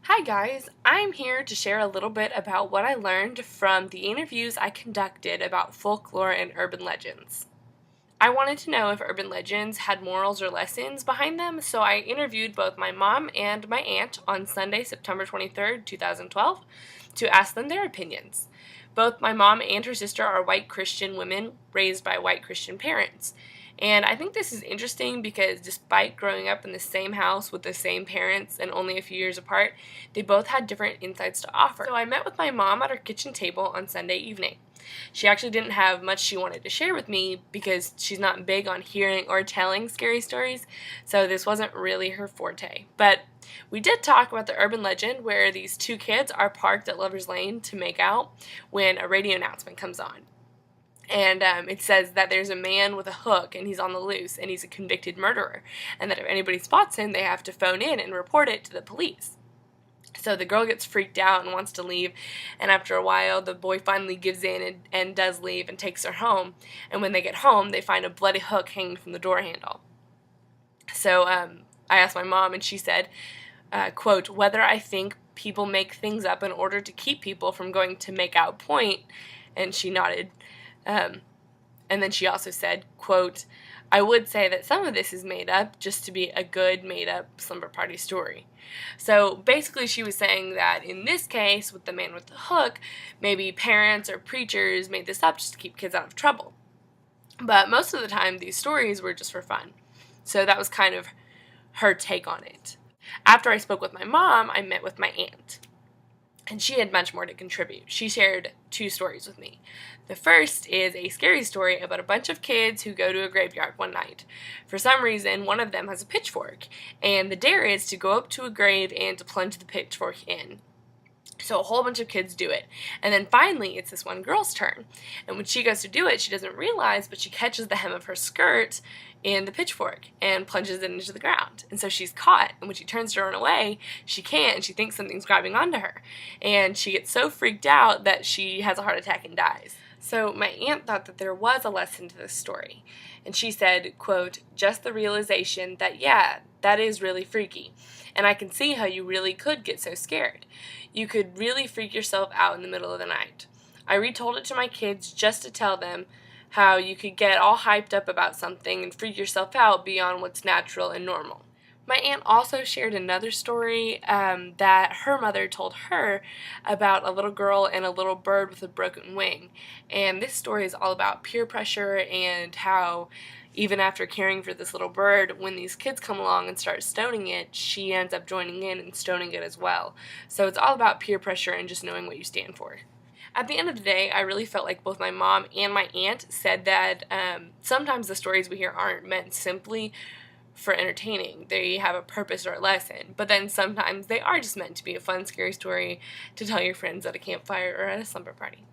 Hi guys, I'm here to share a little bit about what I learned from the interviews I conducted about folklore and urban legends. I wanted to know if urban legends had morals or lessons behind them, so I interviewed both my mom and my aunt on Sunday, September 23rd, 2012, to ask them their opinions. Both my mom and her sister are white Christian women raised by white Christian parents. And I think this is interesting because despite growing up in the same house with the same parents and only a few years apart, they both had different insights to offer. So I met with my mom at her kitchen table on Sunday evening. She actually didn't have much she wanted to share with me because she's not big on hearing or telling scary stories, so this wasn't really her forte. But we did talk about the urban legend where these two kids are parked at Lover's Lane to make out when a radio announcement comes on. And it says that there's a man with a hook and he's on the loose and he's a convicted murderer, and that if anybody spots him, they have to phone in and report it to the police. So the girl gets freaked out and wants to leave, and after a while, the boy finally gives in and does leave and takes her home. And when they get home, they find a bloody hook hanging from the door handle. So I asked my mom, and she said, quote, whether I think people make things up in order to keep people from going to make out point, and she nodded. And then she also said, quote, I would say that some of this is made up just to be a good made-up slumber party story. So basically she was saying that in this case, with the man with the hook, maybe parents or preachers made this up just to keep kids out of trouble. But most of the time, these stories were just for fun. So that was kind of her take on it. After I spoke with my mom, I met with my aunt. And she had much more to contribute. She shared two stories with me. The first is a scary story about a bunch of kids who go to a graveyard one night. For some reason, one of them has a pitchfork, and the dare is to go up to a grave and to plunge the pitchfork in. So a whole bunch of kids do it. And then finally, it's this one girl's turn. And when she goes to do it, she doesn't realize, but she catches the hem of her skirt in the pitchfork and plunges it into the ground. And so she's caught. And when she turns to run away, she can't, and she thinks something's grabbing onto her. And she gets so freaked out that she has a heart attack and dies. So my aunt thought that there was a lesson to this story. And she said, quote, just the realization that, yeah, that is really freaky. And I can see how you really could get so scared. You could really freak yourself out in the middle of the night. I retold it to my kids just to tell them how you could get all hyped up about something and freak yourself out beyond what's natural and normal. My aunt also shared another story that her mother told her about a little girl and a little bird with a broken wing. And this story is all about peer pressure and how even after caring for this little bird, when these kids come along and start stoning it, she ends up joining in and stoning it as well. So it's all about peer pressure and just knowing what you stand for. At the end of the day, I really felt like both my mom and my aunt said that sometimes the stories we hear aren't meant simply for entertaining. They have a purpose or a lesson, but then sometimes they are just meant to be a fun, scary story to tell your friends at a campfire or at a slumber party.